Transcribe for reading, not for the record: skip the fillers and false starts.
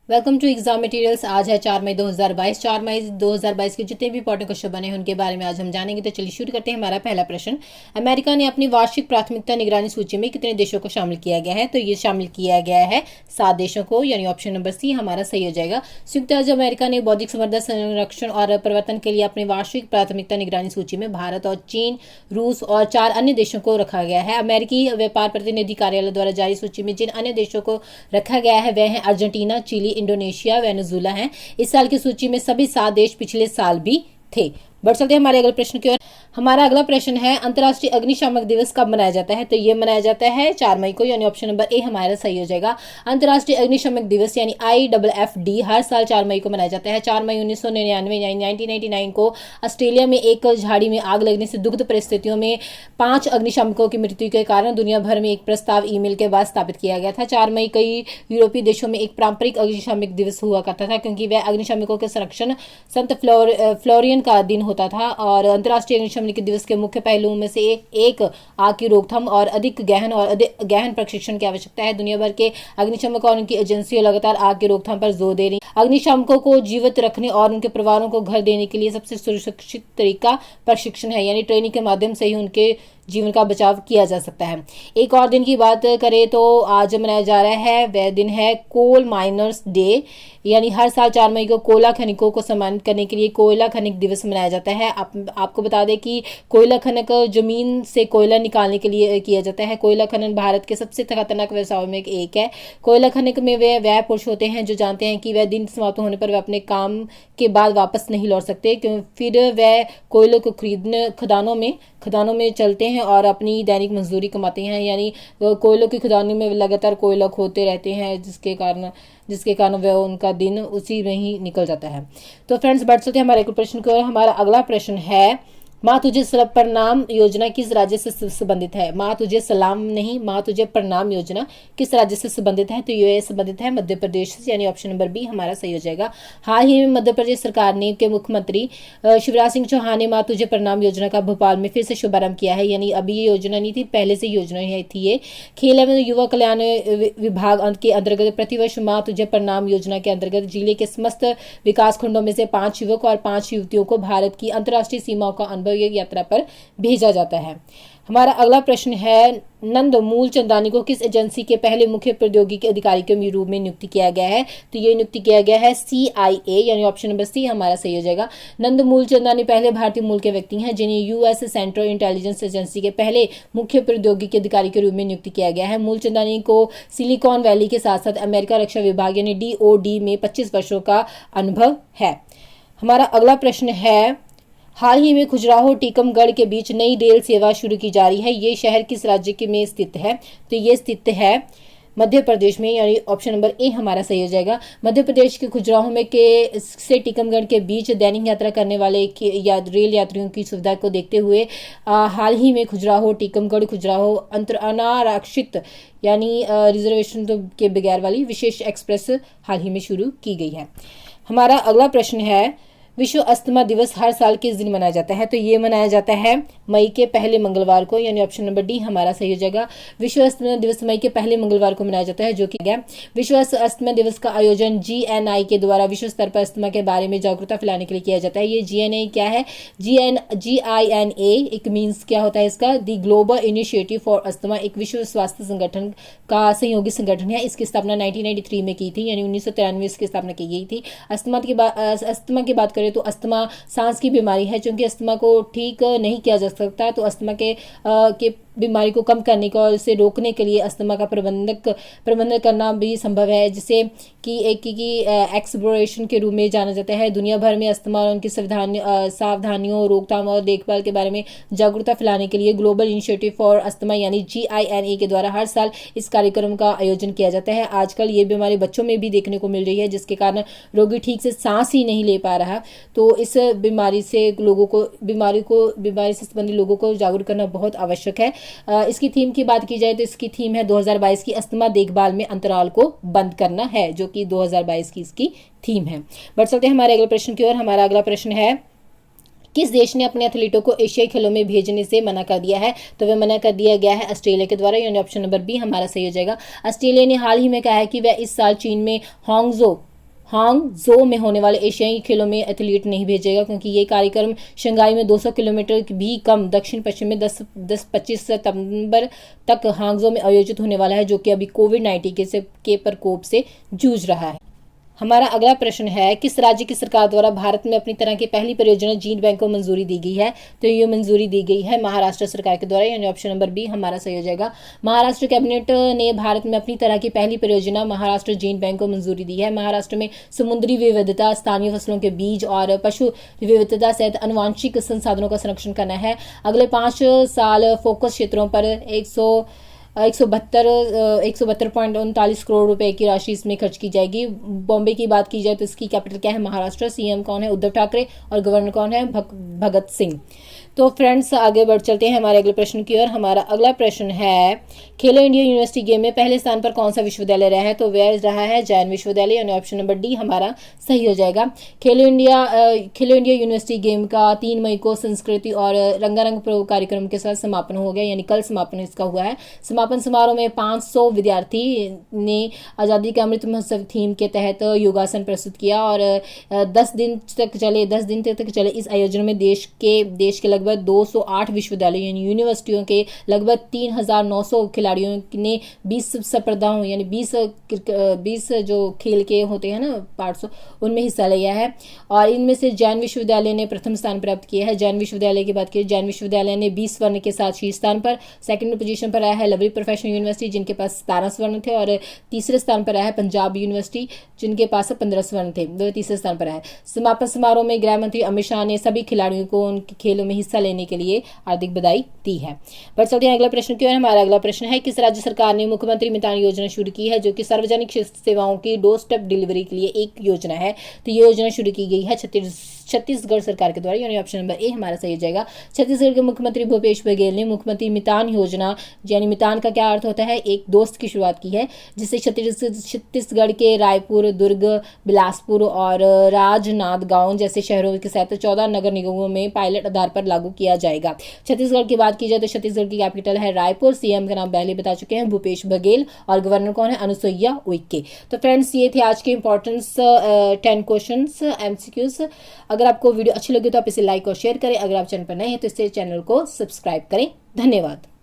Welcome to exam materials. आज है 4 मई 2022। 4 मई 2022 के जितने भी इंपॉर्टेंट क्वेश्चन बने हैं उनके बारे में आज हम जानेंगे। तो चलिए शुरू करते हैं। हमारा पहला प्रश्न, अमेरिका ने अपनी वार्षिक प्राथमिकता निगरानी सूची में कितने देशों को शामिल किया गया है? तो ये शामिल किया गया है 7 देशों को, यानी ऑप्शन नंबर सी हमारा सही हो जाएगा। संयुक्त राज्य अमेरिका ने बौद्धिक संपदा संरक्षण और प्रवर्तन के लिए अपनी वार्षिक प्राथमिकता निगरानी सूची में भारत और चीन, रूस और 4 अन्य देशों को रखा गया है। अमेरिकी व्यापार प्रतिनिधि कार्यालय द्वारा जारी सूची में जिन अन्य देशों को रखा गया है वह है अर्जेंटीना, चिली, इंडोनेशिया, वेनेजुला हैं। इस साल की सूची में सभी 7 देश पिछले साल भी थे। बढ़ चलते हैं हमारे अगले प्रश्न की ओर। हमारा अगला प्रश्न है, अंतर्राष्ट्रीय अग्निशामक दिवस कब मनाया जाता है? तो ये मनाया जाता है 4 मई को, यानी ऑप्शन नंबर ए हमारा सही हो जाएगा। अंतर्राष्ट्रीय अग्निशामक दिवस यानी IFFD हर साल 4 मई को मनाया जाता है। 4 मई 1999 यानी 1999 को ऑस्ट्रेलिया में एक झाड़ी में आग लगने से दुखद परिस्थितियों में 5 अग्निशामकों की मृत्यु के कारण दुनिया भर में एक प्रस्ताव ईमेल के बाद स्थापित किया गया था। 4 मई कई यूरोपीय देशों में एक पारंपरिक अग्निशामक दिवस हुआ करता था, क्योंकि वह अग्निशामकों के संरक्षण संत फ्लोरियन का दिन होता था। और अंतर्राष्ट्रीय अग्निशमन दिवस के मुख्य पहलुओं में से एक आग की रोकथाम और अधिक गहन प्रशिक्षण की आवश्यकता है। दुनिया भर के अग्निशमक और उनकी एजेंसियां लगातार आग की रोकथाम पर जोर दे रही हैं। अग्निशामकों को जीवित रखने और उनके परिवारों को घर देने के लिए सबसे सुरक्षित तरीका प्रशिक्षण है, यानी ट्रेनिंग के माध्यम से ही उनके जीवन का बचाव किया जा सकता है। एक और दिन की बात करें तो आज मनाया जा रहा है, वह दिन है कोल माइनर्स डे, यानी हर साल 4 मई को कोयला खनिकों को सम्मानित करने के लिए कोयला खनिक दिवस मनाया जाता है। आपको बता दें कि कोयला खनक जमीन से कोयला निकालने के लिए किया जाता है। कोयला खनन भारत के सबसे खतरनाक व्यवसायों में एक है। कोयला खनक में वह पुरुष होते हैं जो जानते हैं कि वह दिन समाप्त होने पर वह अपने काम के बाद वापस नहीं लौट सकते, क्यों फिर वह कोयले को खरीदने खदानों में चलते हैं और अपनी दैनिक मजदूरी कमाते हैं, यानी कोयलों की खदानों में लगातार कोयला खोदते रहते हैं, जिसके कारण वह उनका दिन उसी में ही निकल जाता है। तो फ्रेंड्स, बढ़ चलते हैं हमारे अगले प्रश्न की ओर। हमारा अगला प्रश्न है, माँ तुझे प्रणाम योजना किस राज्य से संबंधित है? माँ तुझे सलाम नहीं, माँ तुझे प्रणाम योजना किस राज्य से संबंधित है? तो ये संबंधित है मध्य प्रदेश से, यानी ऑप्शन नंबर बी हमारा सही हो जाएगा। हाल ही में मध्य प्रदेश सरकार ने के मुख्यमंत्री शिवराज सिंह चौहान ने माँ तुझे प्रणाम योजना का भोपाल में फिर से शुभारंभ किया है, यानी अभी ये योजना नहीं थी, पहले से योजना थी ये। खेल एवं युवा कल्याण विभाग के अंतर्गत प्रतिवर्ष माँ तुझे प्रणाम योजना के अंतर्गत जिले के समस्त विकास खंडों में से 5 युवक और 5 युवतियों को भारत की अंतर्राष्ट्रीय सीमाओं का अनुभव यात्रा पर भेजा जाता है। हमारा अगला प्रश्न है, नंद मूलचंदानी को किस एजेंसी के पहले मुख्य प्रौद्योगिकी अधिकारी के रूप में नियुक्त किया गया है? तो ये नियुक्त किया गया है CIA, यानी ऑप्शन नंबर सी हमारा सही हो जाएगा। नंद मूलचंदानी पहले भारतीय मूल के व्यक्ति हैं जिन्हें US सेंट्रल इंटेलिजेंस एजेंसी के पहले मुख्य प्रौद्योगिकी अधिकारी के रूप में नियुक्त किया गया है। मूलचंदानी को सिलिकॉन वैली के साथ साथ अमेरिका रक्षा विभाग यानी DOD में 25 वर्षों का अनुभव है। हमारा अगला प्रश्न है, हाल ही में खजुराहो टीकमगढ़ के बीच नई रेल सेवा शुरू की जा रही है, ये शहर किस राज्य में स्थित है? तो ये स्थित है मध्य प्रदेश में, यानी ऑप्शन नंबर ए हमारा सही हो जाएगा। मध्य प्रदेश के खजुराहो में से टीकमगढ़ के बीच दैनिक यात्रा करने वाले रेल यात्रियों की सुविधा को देखते हुए हाल ही में खजुराहो अनारक्षित यानी रिजर्वेशन के बगैर वाली विशेष एक्सप्रेस हाल ही में शुरू की गई है। हमारा अगला प्रश्न है, विश्व अस्थमा दिवस हर साल किस दिन मनाया जाता है? तो ये मनाया जाता है मई के पहले मंगलवार को, यानी ऑप्शन नंबर डी हमारा सही हो जाएगा। विश्व अस्थमा दिवस मई के पहले मंगलवार को मनाया जाता है, जो कि विश्व अस्थमा दिवस का आयोजन GNI के द्वारा विश्व स्तर पर अस्थमा के बारे में जागरूकता फैलाने के लिए किया जाता है। ये GNI क्या है? GINA एक मीन्स क्या होता है इसका? The global initiative for asthma, एक विश्व स्वास्थ्य संगठन का सहयोगी संगठन है। इसकी स्थापना 1993 में की थी, यानी 1993 इसकी स्थापना की गई थी। अस्थमा की बात करें तो अस्थमा सांस की बीमारी है, क्योंकि अस्थमा को ठीक नहीं किया जा सकता, तो अस्थमा के बीमारी को कम करने का और इसे रोकने के लिए अस्थमा का प्रबंधन करना भी संभव है, जिसे कि एक्सप्लोरेशन के रूप में जाना जाता है। दुनिया भर में अस्थमा और उनकी सावधानियों, रोकथाम और देखभाल के बारे में जागरूकता फैलाने के लिए ग्लोबल इनिशिएटिव फॉर अस्थमा यानी GINA के द्वारा हर साल इस कार्यक्रम का आयोजन किया जाता है। आजकल ये बीमारी बच्चों में भी देखने को मिल रही है, जिसके कारण रोगी ठीक से सांस ही नहीं ले पा रहा। तो इस बीमारी से संबंधित लोगों को जागरूक करना बहुत आवश्यक है। इसकी थीम की बात की जाए तो इसकी थीम है 2022 की अस्थमा देखभाल में अंतराल को बंद करना है, जो कि 2022 की इसकी थीम है। बढ़ सकते हैं हमारे अगले प्रश्न की ओर। हमारा अगला प्रश्न है, किस देश ने अपने एथलीटों को एशियाई खेलों में भेजने से मना कर दिया है? तो वह मना कर दिया गया है ऑस्ट्रेलिया के द्वारा, यानी ऑप्शन नंबर बी हमारा सही हो जाएगा। ऑस्ट्रेलिया ने हाल ही में कहा है कि वह इस साल चीन में हांगझो हांगझो में होने वाले एशियाई खेलों में एथलीट नहीं भेजेगा, क्योंकि ये कार्यक्रम शंघाई में 200 किलोमीटर भी कम दक्षिण पश्चिम में 10-25 सितंबर तक हांगझो में आयोजित होने वाला है, जो कि अभी कोविड-19 के प्रकोप से जूझ रहा है। हमारा अगला प्रश्न है, किस राज्य की सरकार द्वारा भारत में अपनी तरह की पहली परियोजना जीन बैंक को मंजूरी दी गई है? तो ये मंजूरी दी गई है महाराष्ट्र सरकार के द्वारा, यानी ऑप्शन नंबर बी हमारा सही हो जाएगा। महाराष्ट्र कैबिनेट ने भारत में अपनी तरह की पहली परियोजना महाराष्ट्र जीन बैंक को मंजूरी दी है। महाराष्ट्र में समुद्री विविधता, स्थानीय फसलों के बीज और पशु विविधता सहित आनुवांशिक संसाधनों का संरक्षण करना है। अगले 5 साल फोकस क्षेत्रों पर 172.39 करोड़ रुपए की राशि इसमें खर्च की जाएगी। बॉम्बे की बात की जाए तो इसकी कैपिटल क्या है? महाराष्ट्र। सीएम कौन है? उद्धव ठाकरे। और गवर्नर कौन है? भगत सिंह। तो फ्रेंड्स आगे बढ़ चलते हैं हमारे अगले प्रश्न की ओर। हमारा अगला प्रश्न है, खेलो इंडिया यूनिवर्सिटी गेम में पहले स्थान पर कौन सा विश्वविद्यालय रहा है? तो वह रहा है जैन विश्वविद्यालय, यानी ऑप्शन नंबर डी हमारा सही हो जाएगा। खेलो इंडिया यूनिवर्सिटी गेम का 3 मई को संस्कृति और रंगारंग कार्यक्रम के साथ समापन हो गया, यानी कल समापन इसका हुआ है। समापन समारोह में 500 विद्यार्थी ने आज़ादी का अमृत महोत्सव थीम के तहत योगासन प्रस्तुत किया और 10 दिन तक चले इस आयोजन में देश के लगभग 208 विश्वविद्यालयों यानी यूनिवर्सिटियों के लगभग 3900 खिलाड़ियों ने 20 स्पर्धाओं यानी 20 जो खेल के होते हैं ना पार्ट्स, उनमें हिस्सा लिया है। और इनमें से जैन विश्वविद्यालय ने प्रथम स्थान प्राप्त किया है। जैन विश्वविद्यालय की बात की, जैन विश्वविद्यालय ने 20 स्वर्ण के साथ शीर्ष स्थान पर सेकंड पोजीशन पर आया है। लवली प्रोफेशनल यूनिवर्सिटी जिनके पास 17 स्वर्ण थे, और तीसरे स्थान पर आया है पंजाब यूनिवर्सिटी जिनके पास 15 स्वर्ण थे, वो तीसरे स्थान पर है। समापन समारोह में गृह मंत्री अमित शाह ने सभी खिलाड़ियों को उनके खेलों में हिस्सा लेने के लिए हार्दिक बधाई दी है। बढ़ चलते हैं अगला प्रश्न की ओर। हमारा अगला प्रश्न है, किस राज्य सरकार ने मुख्यमंत्री मितान योजना शुरू की है, जो कि सार्वजनिक सेवाओं की डोर स्टेप डिलीवरी के लिए एक योजना है? तो ये योजना शुरू की गई है छत्तीसगढ़ सरकार के द्वारा, यानी ऑप्शन नंबर ए हमारा सही हो जाएगा। छत्तीसगढ़ के मुख्यमंत्री भूपेश बघेल ने मुख्यमंत्री मितान योजना, यानी मितान का क्या अर्थ होता है? एक दोस्त की शुरुआत की है, जिसे छत्तीसगढ़ के रायपुर, दुर्ग, बिलासपुर और राजनांदगांव जैसे शहरों के साथ 14 नगर निगमों में पायलट आधार पर लागू किया जाएगा। छत्तीसगढ़ की बात की जाए तो छत्तीसगढ़ की कैपिटल है रायपुर। सीएम का नाम पहले बता चुके हैं, भूपेश बघेल। और गवर्नर कौन है? अनुसुईया उइके। तो फ्रेंड्स ये थे आज के इंपॉर्टेंस 10 क्वेश्चंस एमसीक्यूज। अगर आपको वीडियो अच्छी लगी तो आप इसे लाइक और शेयर करें। अगर आप चैनल पर नए हैं तो इसे चैनल को सब्सक्राइब करें। धन्यवाद।